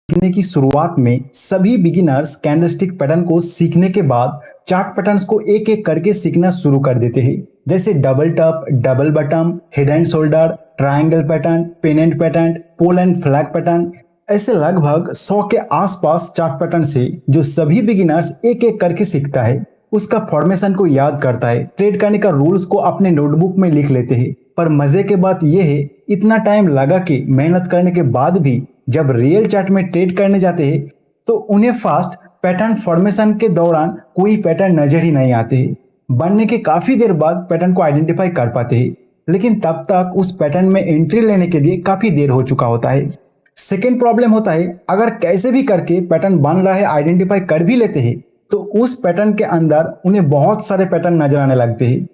सीखने की शुरुआत में सभी बिगिनर्स कैंडलस्टिक पैटर्न को सीखने के बाद चार्ट पैटर्न्स को एक एक करके सीखना शुरू कर देते हैं, जैसे double top, double button, head and shoulder, triangle pattern, pennant pattern, pole and flag pattern. ऐसे लगभग 100 के आसपास चार्ट पैटर्न से जो सभी बिगिनर्स एक एक करके सीखता है, उसका फॉर्मेशन को याद करता है, ट्रेड करने का रूल्स को अपने नोटबुक में लिख लेते हैं। पर मजे की बात यह है, इतना टाइम लगा के मेहनत करने के बाद भी जब रियल चार्ट में ट्रेड करने जाते हैं तो उन्हें फास्ट पैटर्न फॉर्मेशन के दौरान कोई पैटर्न नजर ही नहीं आते हैं। बनने के काफी देर बाद पैटर्न को आइडेंटिफाई कर पाते हैं, लेकिन तब तक उस पैटर्न में एंट्री लेने के लिए काफी देर हो चुका होता है। सेकेंड प्रॉब्लम होता है, अगर कैसे भी करके पैटर्न बन रहा है आइडेंटिफाई कर भी लेते हैं तो उस पैटर्न के अंदर उन्हें बहुत सारे पैटर्न नजर आने लगते हैं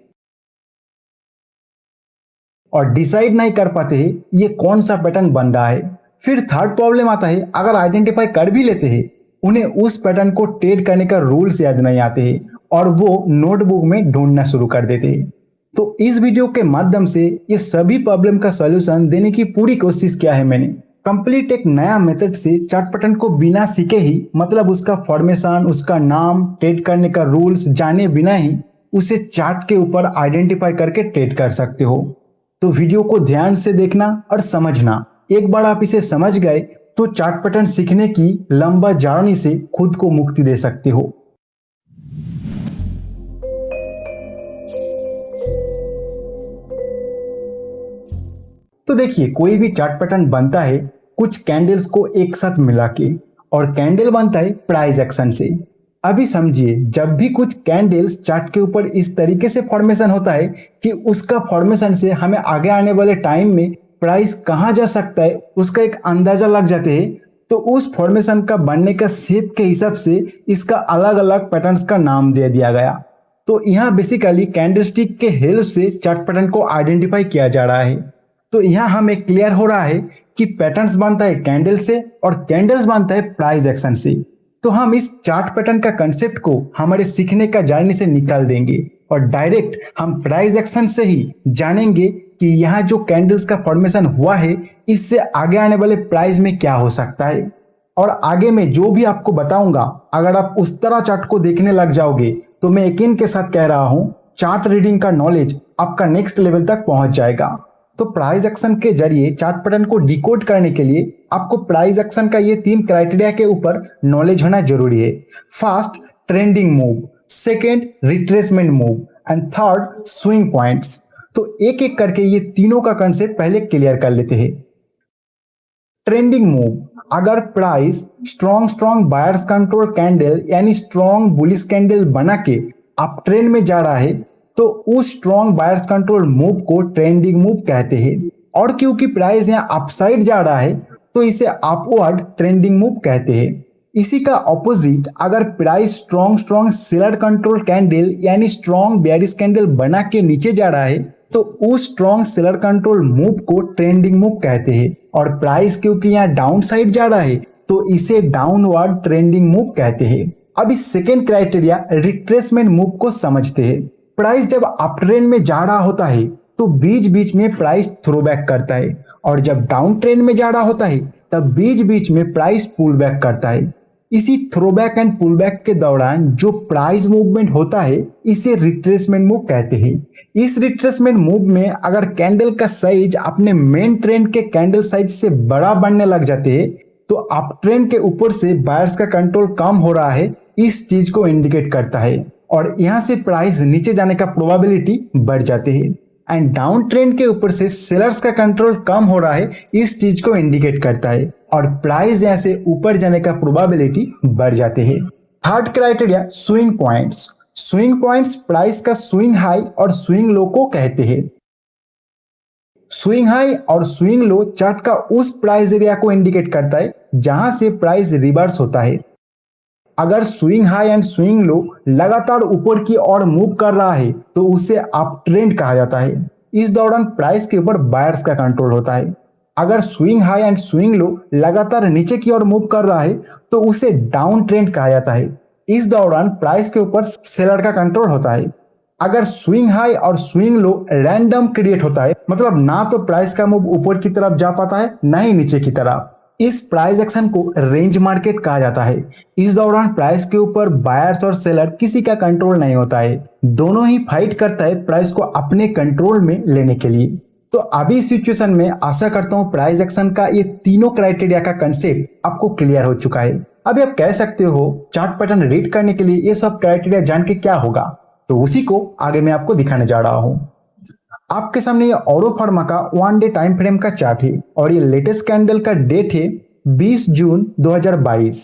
और डिसाइड नहीं कर पाते हैं ये कौन सा पैटर्न बन रहा है। फिर थर्ड प्रॉब्लम आता है, अगर आइडेंटिफाई कर भी लेते हैं उन्हें उस पैटर्न को ट्रेड करने का रूल्स याद नहीं आते हैं और वो नोटबुक में ढूंढना शुरू कर देते हैं। तो इस वीडियो के माध्यम से ये सभी प्रॉब्लम का सॉल्यूशन देने की पूरी कोशिश किया है मैंने। कंप्लीट एक नया मेथड से चार्ट पैटर्न को बिना सीखे ही, मतलब उसका फॉर्मेशन, उसका नाम, ट्रेड करने का रूल्स जाने बिना ही उसे चार्ट के ऊपर आइडेंटिफाई करके ट्रेड कर सकते हो। तो वीडियो को ध्यान से देखना और समझना। एक बार आप इसे समझ गए तो चार्ट पैटर्न सीखने की लंबा जर्नी से खुद को मुक्ति दे सकते हो। तो देखिए, कोई भी चार्ट पैटर्न बनता है कुछ कैंडल्स को एक साथ मिला के, और कैंडल बनता है प्राइस एक्शन से। अभी समझिए, जब भी कुछ कैंडल्स चार्ट के ऊपर इस तरीके से फॉर्मेशन होता है कि उसका फॉर्मेशन से हमें आगे आने वाले टाइम में प्राइस कहां जा सकता है उसका एक अंदाजा लग जाते हैं, तो उस फॉर्मेशन का बनने का शेप के हिसाब से इसका अलग अलग पैटर्न्स का नाम दे दिया गया। तो यहाँ बेसिकली कैंडलस्टिक के हेल्प से चार्ट पैटर्न को आइडेंटिफाई किया जा रहा है। तो यहाँ हमें क्लियर हो रहा है कि पैटर्न्स बनता है कैंडल से और कैंडल्स बनता है प्राइस एक्शन से। तो हम इस चार्ट पैटर्न का कंसेप्ट को हमारे सीखने का जर्नी से निकाल देंगे और डायरेक्ट हम प्राइस एक्शन से ही जानेंगे कि यहाँ जो कैंडल्स का फॉर्मेशन हुआ है इससे आगे आने वाले प्राइस में क्या हो सकता है। और आगे में जो भी आपको बताऊंगा, अगर आप उस तरह चार्ट को देखने लग जाओगे तो मैं यकीन के साथ कह रहा हूं, चार्ट रीडिंग का नॉलेज आपका नेक्स्ट लेवल तक पहुंच जाएगा। तो प्राइस एक्शन के जरिए चार्ट पैटर्न को डिकोड करने के लिए आपको प्राइस एक्शन का ये 3 क्राइटेरिया के ऊपर नॉलेज होना जरूरी है। First, trending move, second, retracement move and third, swing points. तो एक एक करके ये तीनों का कंसेप्ट पहले क्लियर कर लेते हैं। ट्रेंडिंग मूव, अगर price strong buyers control candle यानी स्ट्रॉन्ग बुलिश कैंडल बना के अप ट्रेंड में जा रहा है तो उस स्ट्रॉन्ग बायर्स कंट्रोल मूव को ट्रेंडिंग मूव कहते हैं। और क्योंकि प्राइस यहाँ अपसाइड जा रहा है तो इसे अपवर्ड ट्रेंडिंग मूव कहते हैं। इसी का ऑपोजिट, अगर price strong seller control candle यानी स्ट्रॉन्ग बेयरिश कैंडल बना के नीचे जा रहा है तो उस स्ट्रॉन्ग सेलर कंट्रोल मूव को ट्रेंडिंग मूव कहते हैं। और प्राइस क्योंकि यहाँ डाउन साइड जा रहा है तो इसे डाउनवर्ड ट्रेंडिंग मूव कहते हैं। अब इस सेकेंड क्राइटेरिया रिट्रेसमेंट मूव को समझते हैं। प्राइस जब अप ट्रेंड में जा रहा होता है तो बीच बीच में प्राइस थ्रोबैक करता है, और जब डाउन ट्रेंड में जा रहा होता है तब बीच बीच में प्राइस पुल बैक करता है। इसी थ्रोबैक एंड पुलबैक के दौरान जो प्राइस मूवमेंट होता है इसे रिट्रेसमेंट मूव कहते हैं। इस रिट्रेसमेंट मूव में अगर कैंडल का साइज अपने मेन ट्रेंड के कैंडल साइज से बड़ा बनने लग जाते हैं तो अप ट्रेंड के ऊपर से बायर्स का कंट्रोल कम हो रहा है, इस चीज को इंडिकेट करता है और यहाँ से प्राइस नीचे जाने का प्रोबेबिलिटी बढ़ जाते हैं। एंड डाउन ट्रेंड के ऊपर से सेलर्स का कंट्रोल कम हो रहा है, इस चीज को इंडिकेट करता है और प्राइस यहाँ से ऊपर जाने का प्रोबेबिलिटी बढ़ जाते हैं। Third criteria, swing points. Swing points price का स्विंग हाई और स्विंग लो को कहते हैं। स्विंग हाई और स्विंग लो चार्ट का उस प्राइस एरिया को इंडिकेट करता है जहां से प्राइस रिवर्स होता है। अगर swing high and swing low लगातार ऊपर की ओर मूव कर रहा है तो उसे अप ट्रेंड कहा जाता है। इस दौरान प्राइस के ऊपर बायर्स का कंट्रोल होता है। अगर swing high and swing low लगातार नीचे की ओर मूव कर रहा है तो उसे डाउन ट्रेंड कहा जाता है। इस दौरान प्राइस के ऊपर सेलर का कंट्रोल होता है। अगर स्विंग हाई और स्विंग लो रैंडम क्रिएट होता है, मतलब ना तो प्राइस का मूव ऊपर की तरफ जा पाता है ना ही नीचे की तरफ, इस प्राइस एक्शन को रेंज मार्केट कहा जाता है। इस दौरान प्राइस के ऊपर बायर्स और सेलर किसी का कंट्रोल नहीं होता है, दोनों ही फाइट करता है प्राइस को अपने कंट्रोल में लेने के लिए। तो अभी इस सिचुएशन में आशा करता हूं प्राइस एक्शन का ये तीनों क्राइटेरिया का कंसेप्ट आपको क्लियर हो चुका है। अभी आप कह सकते हो चार्ट पैटर्न रीड करने के लिए ये सब क्राइटेरिया जान के क्या होगा, तो उसी को आगे मैं आपको दिखाने जा रहा हूं। आपके सामने ये ऑरो फार्मा का 1 डे टाइम फ्रेम का चार्ट है और ये लेटेस्ट कैंडल का डेट है 20 जून 2022।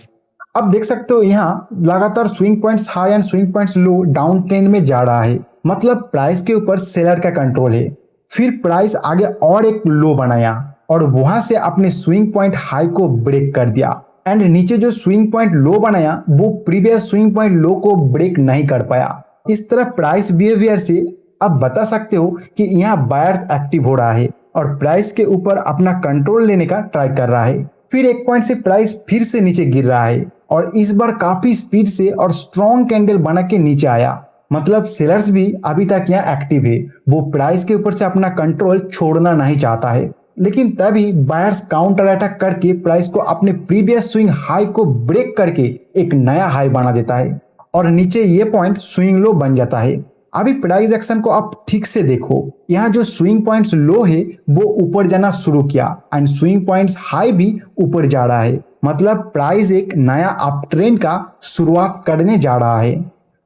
अब देख सकते हो यहाँ लगातार swing points high and swing points low down trend में जा रहा है, मतलब प्राइस के ऊपर सेलर का कंट्रोल है। फिर प्राइस आगे और एक लो बनाया और वहां से अपने स्विंग पॉइंट हाई को ब्रेक कर दिया एंड नीचे जो स्विंग पॉइंट लो बनाया वो प्रीवियस स्विंग पॉइंट लो को ब्रेक नहीं कर पाया। इस तरह प्राइस बिहेवियर से आप बता सकते हो कि यहाँ बायर्स एक्टिव हो रहा है और प्राइस के ऊपर अपना कंट्रोल लेने का ट्राई कर रहा है। फिर एक पॉइंट से प्राइस फिर से नीचे गिर रहा है और इस बार काफी स्पीड से और स्ट्रॉन्ग कैंडल बना के नीचे आया, मतलब सेलर्स भी अभी तक यहाँ एक्टिव है, वो प्राइस के ऊपर से अपना कंट्रोल छोड़ना नहीं चाहता है। लेकिन तभी बायर्स काउंटर अटैक करके प्राइस को अपने प्रीवियस स्विंग हाई को ब्रेक करके एक नया हाई बना देता है और नीचे ये पॉइंट स्विंग लो बन जाता है। अभी प्राइस एक्शन को आप ठीक से देखो, यहाँ जो स्विंग पॉइंट्स लो है वो ऊपर जाना शुरू किया एंड स्विंग पॉइंट्स हाई भी ऊपर जा रहा है, मतलब प्राइस एक नया अप ट्रेंड का शुरुआत करने जा रहा है।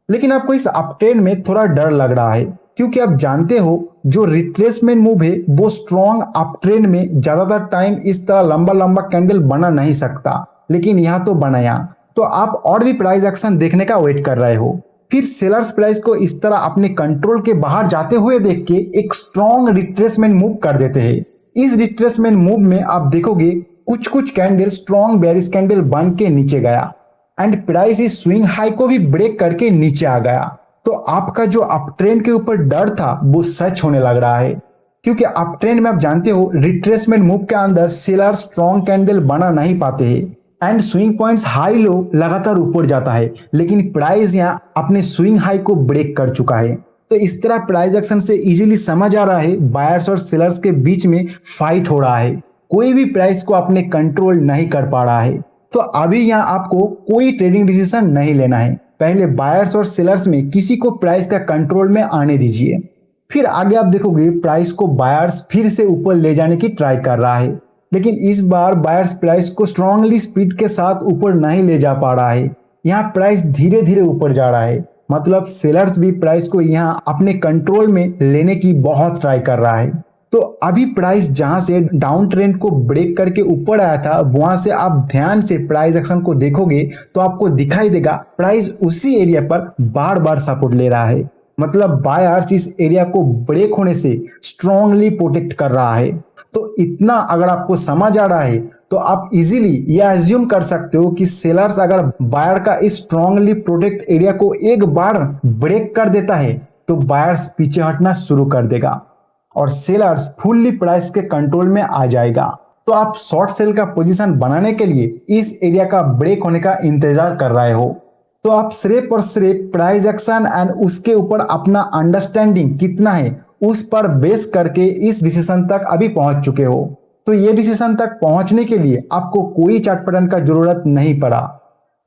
लेकिन आपको इस अप ट्रेंड में थोड़ा डर लग रहा है क्योंकि आप जानते हो जो रिट्रेसमेंट मूव है वो स्ट्रॉन्ग अप ट्रेंड में ज्यादातर टाइम इस तरह लंबा लंबा कैंडल बना नहीं सकता, लेकिन यहाँ तो बनाया। तो आप और भी प्राइस एक्शन देखने का वेट कर रहे हो। फिर सेलर्स प्राइस को इस तरह अपने कंट्रोल के बाहर जाते हुए देख के एक स्ट्रॉन्ग रिट्रेसमेंट मूव कर देते हैं। इस रिट्रेसमेंट मूव में आप देखोगे कुछ कुछ कैंडल स्ट्रॉन्ग बेयरिश कैंडल बन के नीचे गया एंड प्राइस इस स्विंग हाई को भी ब्रेक करके नीचे आ गया। तो आपका जो अप ट्रेंड के ऊपर डर था वो सच होने लग रहा है, क्योंकि अप ट्रेंड में आप जानते हो रिट्रेसमेंट मूव के अंदर सेलर स्ट्रॉन्ग कैंडल बना नहीं पाते हैं and swing points high low लगातार ऊपर जाता है, लेकिन प्राइस यहाँ अपने स्विंग हाई को ब्रेक कर चुका है। तो इस तरह प्राइस एक्शन से इजीली समझ आ रहा है बायर्स और सेलर्स के बीच में फाइट हो रहा है, कोई भी प्राइस को अपने कंट्रोल नहीं कर पा रहा है। तो अभी यहाँ आपको कोई ट्रेडिंग डिसीजन नहीं लेना है, पहले बायर्स और सेलर्स में किसी को प्राइस का कंट्रोल में आने दीजिए। फिर आगे आप देखोगे प्राइस को बायर्स फिर से ऊपर ले जाने की ट्राई कर रहा है, लेकिन इस बार बायर्स प्राइस को स्ट्रांगली स्पीड के साथ ऊपर नहीं ले जा पा रहा है। यहाँ प्राइस धीरे धीरे ऊपर जा रहा है, मतलब सेलर्स भी प्राइस को यहाँ अपने कंट्रोल में लेने की बहुत ट्राई कर रहा है। तो अभी प्राइस जहां से डाउन ट्रेंड को ब्रेक करके ऊपर आया था वहां से आप ध्यान से प्राइस एक्शन को देखोगे तो आपको दिखाई देगा प्राइस उसी एरिया पर बार बार सपोर्ट ले रहा है, मतलब बायर्स इस एरिया को ब्रेक होने से स्ट्रांगली प्रोटेक्ट कर रहा है। तो इतना अगर आपको समझ आ रहा है तो आप इजीली ये अज्यूम कर सकते हो कि सेलर्स अगर बायर का इस स्ट्रांगली प्रोटेक्ट एरिया को एक बार ब्रेक कर देता है तो बायर्स पीछे हटना शुरू कर देगा और सेलर्स फुल्ली प्राइस के कंट्रोल में आ जाएगा। तो आप शॉर्ट सेल का पोजीशन बनाने के लिए इस एरिया का ब्रेक होने का इंतजार कर रहे हो। तो आप सिर्फ और सिर्फ प्राइस एक्शन एंड उसके ऊपर अपना अंडरस्टैंडिंग कितना है उस पर बेस करके इस डिसीजन तक अभी पहुंच चुके हो। तो ये डिसीजन तक पहुंचने के लिए आपको कोई चार्ट पैटर्न का जरूरत नहीं पड़ा,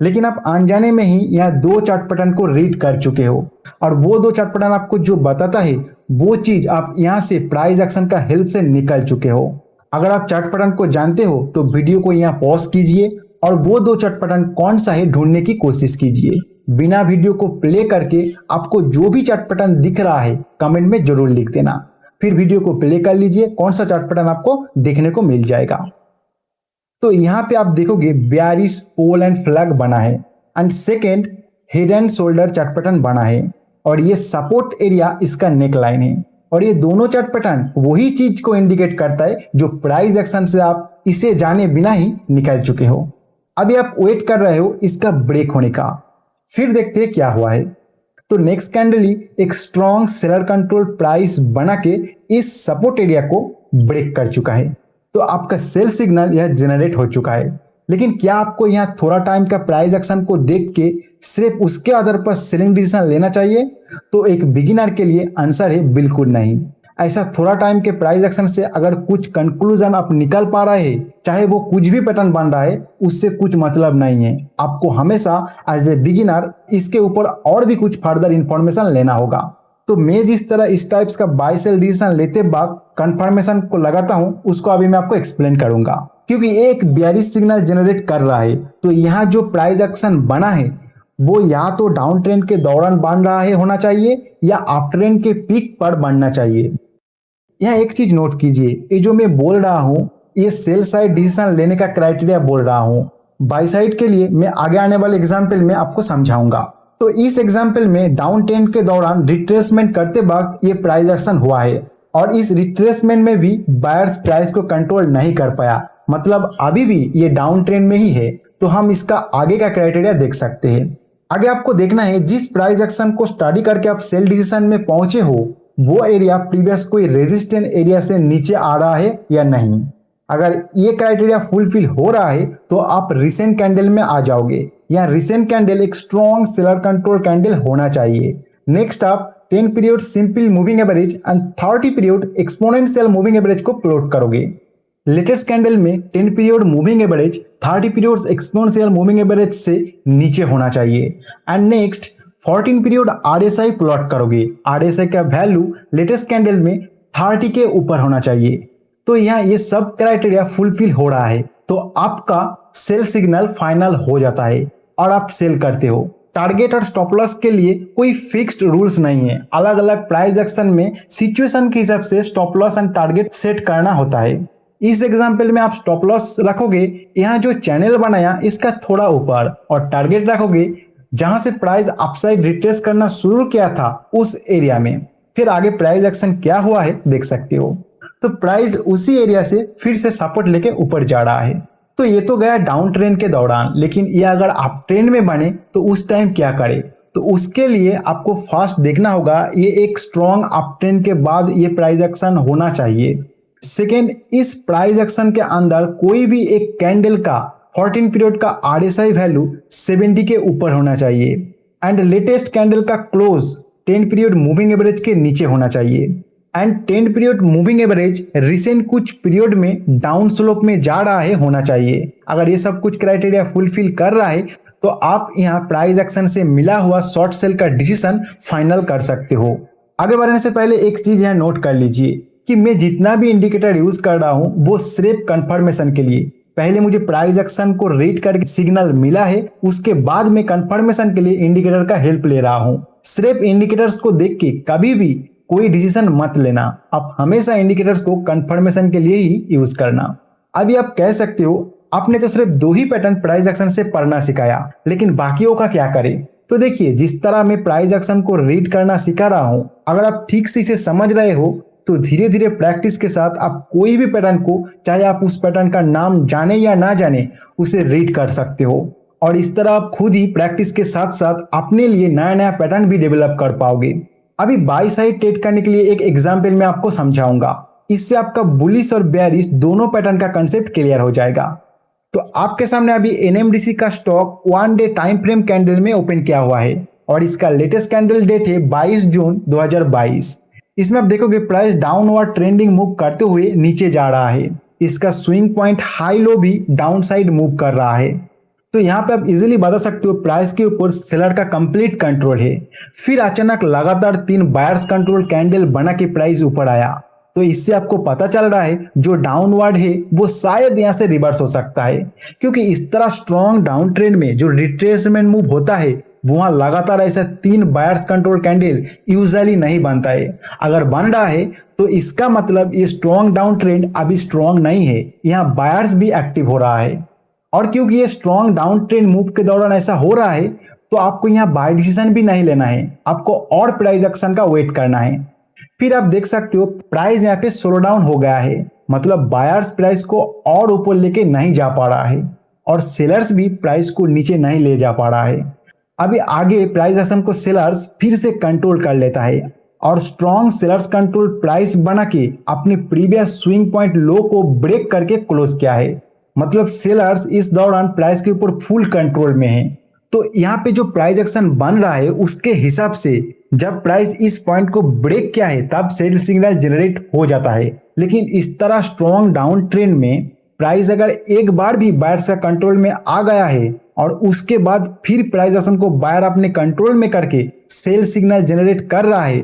लेकिन आप अनजाने में ही यहाँ 2 चार्ट पैटर्न को रीड कर चुके हो और वो 2 चार्ट पैटर्न आपको जो बताता है वो चीज आप यहाँ से प्राइस एक्शन का हेल्प से निकल चुके हो। अगर आप चार्ट पैटर्न को जानते हो तो वीडियो को यहाँ पॉज कीजिए और वो 2 चार्ट पैटर्न कौन सा है ढूंढने की कोशिश कीजिए। बिना वीडियो को प्ले करके आपको जो भी चार्ट पैटर्न दिख रहा है कमेंट में जरूर लिख देना, फिर वीडियो को प्ले कर लीजिए, कौन सा चार्ट पैटर्न आपको देखने को मिल जाएगा। तो यहाँ पे आप देखोगे बेयरिश पोल एंड फ्लैग बना है and second head and shoulder chart pattern बना है और ये सपोर्ट एरिया इसका नेक लाइन है और ये दोनों चार्ट पैटर्न वही चीज को इंडिकेट करता है जो प्राइस एक्शन से आप इसे जाने बिना ही निकल चुके हो। अभी आप वेट कर रहे हो इसका ब्रेक होने का, फिर देखते हैं क्या हुआ है। तो नेक्स्ट कैंडल ही एक स्ट्रॉन्ग सेलर कंट्रोल प्राइस बना के इस सपोर्ट एरिया को ब्रेक कर चुका है। तो आपका सेल सिग्नल यह जनरेट हो चुका है, लेकिन क्या आपको यहाँ थोड़ा टाइम का प्राइस एक्शन को देख के सिर्फ उसके आधार पर सेलिंग डिसीजन लेना चाहिए? तो एक बिगिनर के लिए आंसर है बिल्कुल नहीं। ऐसा थोड़ा टाइम के प्राइस एक्शन से अगर कुछ कंक्लूजन आप निकल पा रहे हैं, चाहे वो कुछ भी पैटर्न बन रहा है, उससे कुछ मतलब नहीं है। आपको हमेशा एज ए बिगिनर इसके ऊपर और भी कुछ फर्दर इंफॉर्मेशन लेना होगा। तो मैं जिस तरह इस टाइप्स का बाय सेल डिसीजन लेते बाद कंफर्मेशन को लगाता हूं, उसको अभी मैं आपको एक्सप्लेन करूंगा। क्योंकि एक बेयरिश सिग्नल जनरेट कर रहा है, तो यहाँ जो प्राइस एक्शन बना है वो या तो डाउन ट्रेंड के दौरान बन रहा है होना चाहिए या अप ट्रेंड के पीक पर बनना चाहिए। यहाँ एक चीज नोट कीजिए, ये जो मैं बोल रहा हूँ ये सेल साइड डिसीजन लेने का क्राइटेरिया बोल रहा हूँ। बाई साइड के लिए मैं आगे आने वाले एग्जाम्पल में आपको समझाऊंगा। तो इस एग्जाम्पल में डाउन ट्रेंड के दौरान रिट्रेसमेंट करते वक्त ये प्राइस एक्शन हुआ है और इस रिट्रेसमेंट में भी बायर्स प्राइस को कंट्रोल नहीं कर पाया, मतलब अभी भी ये डाउन ट्रेंड में ही है। तो हम इसका आगे का क्राइटेरिया देख सकते हैं। आगे आपको देखना है जिस प्राइस एक्शन को स्टडी करके आप सेल डिसीजन में पहुंचे हो वो एरिया प्रीवियस कोई रेजिस्टेंस एरिया से नीचे आ रहा है या नहीं। अगर ये क्राइटेरिया फुलफिल हो रहा है तो आप रिसेंट कैंडल में आ जाओगे। यहाँ रिसेंट कैंडल एक स्ट्रॉन्ग सेलर कंट्रोल कैंडल होना चाहिए। नेक्स्ट आप 10 period simple moving average and 30 period exponential moving average को प्लॉट करोगे। लेटेस्ट कैंडल में 10 period moving average 30 period exponential moving average से नीचे होना चाहिए। And next 14 period RSI plot करोगे। आरएसआई का वैल्यू लेटेस्ट कैंडल में 30 के ऊपर होना चाहिए। तो यहाँ ये सब क्राइटेरिया फुलफिल हो रहा है तो आपका सेल सिग्नल फाइनल हो जाता है और आप सेल करते हो। टारगेट और स्टॉप लॉस के लिए कोई फिक्स्ड रूल्स नहीं है। अलग अलग प्राइस एक्शन में सिचुएशन के हिसाब से stop loss and target set करना होता है। इस एग्जाम्पल में आप स्टॉप लॉस रखोगे यहाँ जो चैनल बनाया इसका थोड़ा ऊपर, और टारगेट रखोगे जहां से प्राइस अपसाइड रिट्रेस करना शुरू किया था उस एरिया में। फिर आगे प्राइस एक्शन क्या हुआ है देख सकते हो। तो प्राइस उसी एरिया से फिर से सपोर्ट लेके ऊपर जा रहा है। तो ये तो गया डाउन ट्रेंड के दौरान, लेकिन ये अगर अप ट्रेंड में बने तो उस टाइम क्या करे। तो उसके लिए आपको फर्स्ट देखना होगा ये एक स्ट्रॉन्ग अप ट्रेंड के बाद ये प्राइस एक्शन होना चाहिए। सेकेंड, इस प्राइस एक्शन के अंदर कोई भी एक कैंडल का 14 पीरियड का आरएसआई वैल्यू 70 के ऊपर होना चाहिए एंड लेटेस्ट कैंडल का क्लोज 10 पीरियड मूविंग एवरेज के नीचे होना चाहिए and 10 period moving average recent कुछ पीरियड में डाउन स्लोप में जा रहा है होना चाहिए। अगर ये सब कुछ क्राइटेरिया फुलफिल कर रहा है तो आप यहाँ प्राइस एक्शन से मिला हुआ शॉर्ट सेल का डिसीजन फाइनल कर सकते हो। आगे बढ़ने से पहले एक चीज यहाँ नोट कर लीजिए कि मैं जितना भी इंडिकेटर यूज कर रहा हूँ वो सिर्फ कंफर्मेशन के लिए। पहले मुझे प्राइस एक्शन को रीड करके सिग्नल मिला है, उसके बाद मैं कंफर्मेशन के लिए इंडिकेटर का हेल्प ले रहा हूँ। सिर्फ इंडिकेटर्स को देख के कभी भी कोई डिसीजन मत लेना। आप हमेशा इंडिकेटर्स को कंफर्मेशन के लिए ही यूज करना। अभी आप कह सकते हो आपने तो सिर्फ 2 ही पैटर्न प्राइस एक्शन से पढ़ना सिखाया, लेकिन बाकियों का क्या करें। तो देखिए, जिस तरह मैं प्राइस एक्शन को रीड करना सिखा रहा हूँ, अगर आप ठीक से इसे समझ रहे हो तो धीरे धीरे प्रैक्टिस के साथ आप कोई भी पैटर्न को, चाहे आप उस पैटर्न का नाम जाने या ना जाने, उसे रीड कर सकते हो। और इस तरह आप खुद ही प्रैक्टिस के साथ साथ अपने लिए नया नया पैटर्न भी डेवलप कर पाओगे। अभी बाई साइड ट्रेड करने के लिए एक एग्जाम्पल मैं आपको समझाऊंगा। इससे आपका बुलिश और बेयरिश दोनों पैटर्न का कंसेप्ट क्लियर हो जाएगा। तो आपके सामने अभी एनएमडीसी का stock 1 day time frame candle में ओपन किया हुआ है और इसका लेटेस्ट कैंडल डेट है 22 जून 2022। इसमें आप देखोगे प्राइस डाउनवर्ड ट्रेंडिंग मूव करते हुए नीचे जा रहा है। इसका स्विंग पॉइंट हाई लो भी डाउन साइड मूव कर रहा है। तो यहाँ पे आप इजीली बता सकते हो प्राइस के ऊपर सेलर का कंप्लीट कंट्रोल है। फिर अचानक लगातार 3 बायर्स कंट्रोल कैंडल बना के प्राइस ऊपर आया। तो इससे आपको पता चल रहा है जो डाउनवर्ड है वो शायद यहाँ से रिवर्स हो सकता है, क्योंकि इस तरह स्ट्रॉन्ग डाउन ट्रेंड में जो रिट्रेसमेंट मूव होता है वहां लगातार ऐसा 3 बायर्स कंट्रोल कैंडल यूजुअली नहीं बनता है। अगर बन रहा है तो इसका मतलब ये स्ट्रॉन्ग डाउन ट्रेंड अभी स्ट्रॉन्ग नहीं है, यहाँ बायर्स भी एक्टिव हो रहा है। और क्योंकि ये स्ट्रॉन्ग डाउन ट्रेंड मूव के दौरान ऐसा हो रहा है तो आपको यहाँ बाय डिसीजन भी नहीं लेना है, आपको और प्राइस एक्शन का वेट करना है। फिर आप देख सकते हो प्राइस यहाँ पे स्लो डाउन हो गया है, मतलब बायर्स प्राइस को और ऊपर लेके नहीं जा पा रहा है और सेलर्स भी प्राइस को नीचे नहीं ले जा पा रहा है। अभी आगे प्राइस एक्शन को सेलर्स फिर से कंट्रोल कर लेता है और स्ट्रॉन्ग सेलर्स कंट्रोल प्राइस बना के अपने प्रीवियस स्विंग पॉइंट लो को ब्रेक करके क्लोज किया है, मतलब सेलर्स इस दौरान प्राइस के ऊपर फुल कंट्रोल में है। तो यहाँ पे जो प्राइस एक्शन बन रहा है उसके हिसाब से जब प्राइस इस पॉइंट को ब्रेक किया है तब सेल सिग्नल जनरेट हो जाता है। लेकिन इस तरह स्ट्रॉन्ग डाउन ट्रेंड में प्राइस अगर एक बार भी बायर्स का कंट्रोल में आ गया है और उसके बाद फिर प्राइस एक्शन को बायर अपने कंट्रोल में करके सेल सिग्नल जनरेट कर रहा है,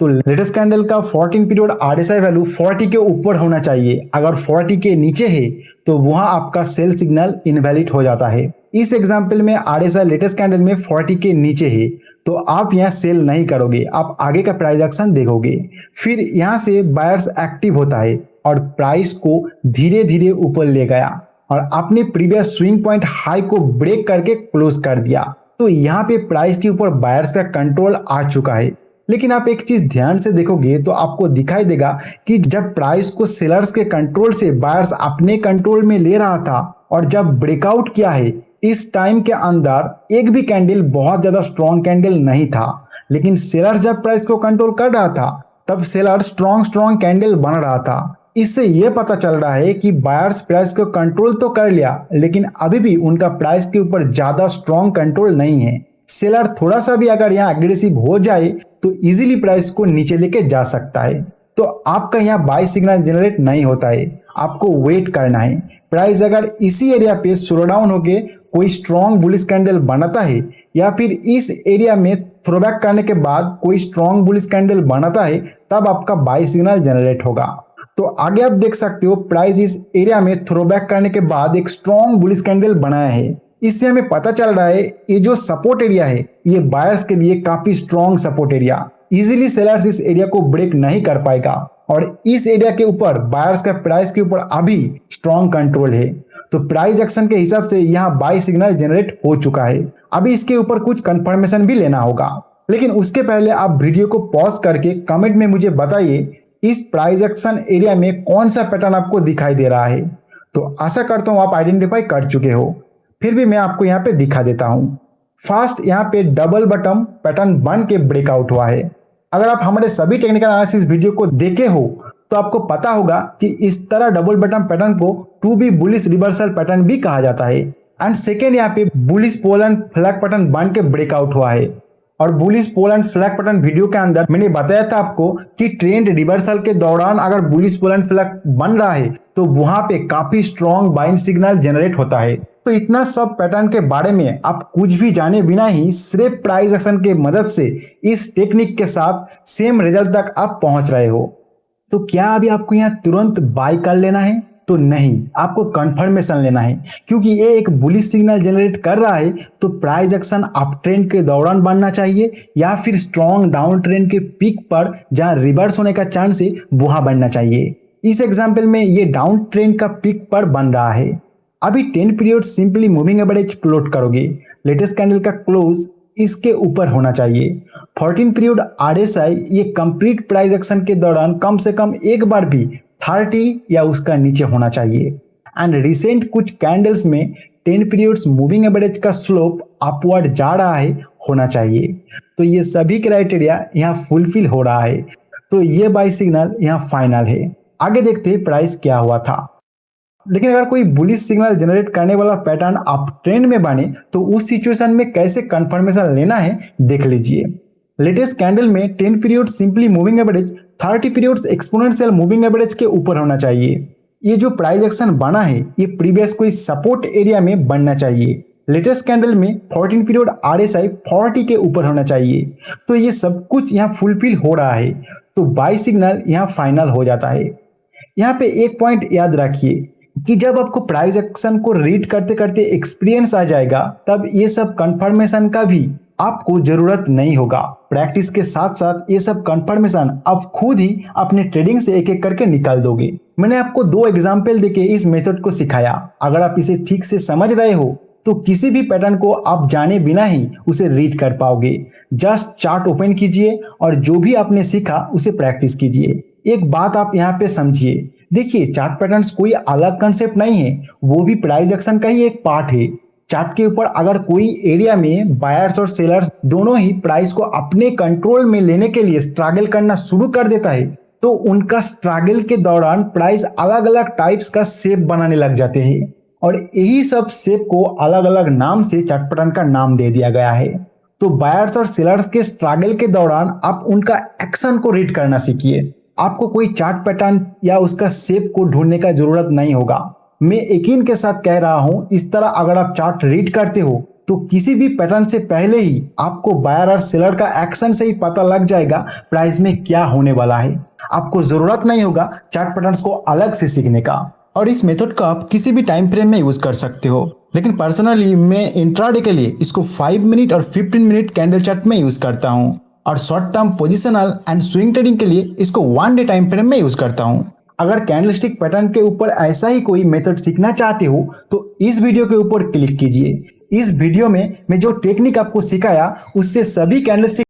तो लेटेस्ट कैंडल का 14 पीरियड आरएसआई वैल्यू 40 के ऊपर होना चाहिए। अगर 40 के नीचे है तो वहां आपका सेल सिग्नल इनवैलिड हो जाता है। इस एग्जांपल में आरएसआई लेटेस्ट कैंडल में 40 के नीचे है तो आप यहां सेल नहीं करोगे, आप आगे का प्राइस एक्शन देखोगे। फिर यहां से बायर्स एक्टिव होता है और प्राइस को धीरे धीरे ऊपर ले गया और अपने प्रीवियस स्विंग पॉइंट हाई को ब्रेक करके क्लोज कर दिया। तो यहाँ पे प्राइस के ऊपर बायर्स का कंट्रोल आ चुका है। लेकिन आप एक चीज ध्यान से देखोगे तो आपको दिखाई देगा कि जब प्राइस को सेलर्स के कंट्रोल से बायर्स अपने कंट्रोल में ले रहा था और जब ब्रेकआउट किया है, इस टाइम के अंदर एक भी कैंडल बहुत ज्यादा स्ट्रॉन्ग कैंडल नहीं था। लेकिन सेलर्स जब प्राइस को कंट्रोल कर रहा था तब सेलर स्ट्रॉन्ग कैंडल बन रहा था। इससे यह पता चल रहा है कि बायर्स प्राइस को कंट्रोल तो कर लिया लेकिन अभी भी उनका प्राइस के ऊपर ज्यादा स्ट्रॉन्ग कंट्रोल नहीं है। सेलर थोड़ा सा भी अगर यहाँ एग्रेसिव हो जाए तो इजीली प्राइस को नीचे लेके जा सकता है। तो आपका यहाँ बाय सिग्नल जनरेट नहीं होता है, आपको वेट करना है। प्राइस अगर इसी एरिया पे स्लो डाउन होके कोई स्ट्रॉन्ग बुलिश कैंडल बनाता है या फिर इस एरिया में थ्रोबैक करने के बाद कोई स्ट्रॉन्ग बुलिश कैंडल बनाता है तब आपका बाय सिग्नल जनरेट होगा। तो आगे आप देख सकते हो प्राइस इस एरिया में थ्रोबैक करने के बाद एक स्ट्रॉन्ग बुलिश कैंडल बनाया है। इससे हमें पता चल रहा है ये जो सपोर्ट एरिया है ये बायर्स के लिए काफी strong support area, easily sellers इस एरिया को ब्रेक नहीं कर पाएगा और इस एरिया के ऊपर बायर्स का प्राइस के ऊपर अभी स्ट्रॉन्ग कंट्रोल है। तो प्राइस एक्शन के हिसाब से यहाँ बाय सिग्नल जनरेट हो चुका है। अभी इसके ऊपर कुछ कंफर्मेशन भी लेना होगा, लेकिन उसके पहले आप वीडियो को पॉज करके कमेंट में मुझे बताइए इस प्राइस एक्शन एरिया में कौन सा पैटर्न आपको दिखाई दे रहा है। तो आशा करता हूं आप आइडेंटिफाई कर चुके हो, फिर भी मैं आपको यहाँ पे दिखा देता हूं। फर्स्ट यहाँ पे डबल बटन पैटर्न बन के ब्रेकआउट हुआ है। अगर आप हमारे सभी टेक्निकल एनालिसिस वीडियो को देखे हो तो आपको पता होगा कि इस तरह डबल बटन पैटर्न को to be bullish reversal pattern भी कहा जाता है। एंड सेकेंड यहाँ पे bullish pole and flag pattern बन के ब्रेकआउट हुआ है। और bullish pole and flag pattern video के अंदर मैंने बताया था आपको कि ट्रेंड रिवर्सल के दौरान अगर बुलिश पोल एंड फ्लैग बन रहा है तो वहां पे काफी स्ट्रॉन्ग बाइंग सिग्नल जनरेट होता है। तो इतना सब पैटर्न के बारे में आप कुछ भी जाने बिना ही सिर्फ प्राइस एक्शन के मदद से इस टेक्निक के साथ सेम रिजल्ट तक आप पहुंच रहे हो। तो क्या अभी आपको यहाँ तुरंत बाय कर लेना है? तो नहीं, आपको कंफर्मेशन लेना है, क्योंकि ये एक बुलिश सिग्नल जनरेट कर रहा है तो प्राइस एक्शन अप ट्रेंड के दौरान बनना चाहिए या फिर स्ट्रॉन्ग डाउन ट्रेंड के पीक पर जहां रिवर्स होने का चांस है वहां बनना चाहिए। इस एग्जांपल में ये डाउन ट्रेंड का पीक पर बन रहा है। अभी 10 period simply moving average plot करोगे, लेटेस्ट कैंडल का क्लोज इसके ऊपर होना चाहिए। 14 पीरियड आरएसआई ये कंप्लीट प्राइस एक्शन के दौरान कम से कम एक बार भी 30 या उसका नीचे होना चाहिए। एंड रिसेंट कुछ कैंडल्स में 10 पीरियड्स मूविंग एवरेज का स्लोप अपवर्ड जा रहा है होना चाहिए। तो ये सभी क्राइटेरिया यहाँ फुलफिल हो रहा है, तो ये बाय सिग्नल यहाँ फाइनल है। आगे देखते हैं प्राइस क्या हुआ था। लेकिन अगर कोई बुलिश सिग्नल जनरेट करने वाला पैटर्न अप ट्रेंड में बने तो उस सिचुएशन में कैसे कंफर्मेशन लेना है देख लीजिए। लेटेस्ट कैंडल में 10 period simply moving average 30 periods exponential moving average के ऊपर होना चाहिए। ये जो प्राइस एक्शन बना है ये प्रीवियस कोई सपोर्ट एरिया में बनना चाहिए। लेटेस्ट कैंडल में 14 पीरियड आरएसआई 40 के ऊपर होना चाहिए। तो ये सब कुछ यहाँ फुलफिल हो रहा है तो बाय सिग्नल यहाँ फाइनल हो जाता है। यहाँ पे एक पॉइंट याद रखिए कि जब आपको प्राइस एक्शन को रीड करते करते एक्सपीरियंस आ जाएगा तब ये सब कंफर्मेशन का भी आपको जरूरत नहीं होगा। प्रैक्टिस के साथ साथ ये सब कंफर्मेशन आप खुद ही अपने ट्रेडिंग से एक एक करके निकाल दोगे। मैंने आपको 2 एग्जाम्पल देके इस मेथड को सिखाया। अगर आप इसे ठीक से समझ रहे हो तो किसी भी पैटर्न को आप जाने बिना ही उसे रीड कर पाओगे। जस्ट चार्ट ओपन कीजिए और जो भी आपने सीखा उसे प्रैक्टिस कीजिए। एक बात आप यहाँ पे समझिए, देखिए चार्ट पैटर्न्स कोई अलग कंसेप्ट नहीं है, वो भी प्राइस एक्शन का ही एक पार्ट है। चार्ट के ऊपर अगर कोई एरिया में बायर्स और सेलर्स दोनों ही प्राइस को अपने कंट्रोल में लेने के लिए स्ट्रगल करना शुरू कर देता है तो उनका स्ट्रगल के दौरान प्राइस अलग अलग टाइप्स का शेप बनाने लग जाते हैं और यही सब शेप को अलग अलग नाम से चार्ट पैटर्न का नाम दे दिया गया है। तो बायर्स और सेलर्स के स्ट्रगल के दौरान आप उनका एक्शन को रीड करना सीखिए। आपको कोई चार्ट पैटर्न या उसका शेप को ढूंढने का जरूरत नहीं होगा। मैं यकीन के साथ कह रहा हूं, इस तरह अगर आप चार्ट रीड करते हो तो किसी भी पैटर्न से पहले ही आपको बायर और सेलर का एक्शन से ही पता लग जाएगा प्राइस में क्या होने वाला है। आपको जरूरत नहीं होगा चार्ट पैटर्न्स को अलग से सीखने का। और इस मेथड का आप किसी भी टाइम फ्रेम में यूज कर सकते हो, लेकिन पर्सनली मैं इंट्राडे के लिए इसको 5 मिनट और 15 मिनट कैंडल चार्ट में यूज करता हूं, और short term positional and swing trading के लिए इसको 1 डे टाइम फ्रेम में यूज करता हूं। अगर कैंडलस्टिक पैटर्न के ऊपर ऐसा ही कोई मेथड सीखना चाहते हो तो इस वीडियो के ऊपर क्लिक कीजिए। इस वीडियो में मैं जो टेक्निक आपको सिखाया उससे सभी कैंडलस्टिक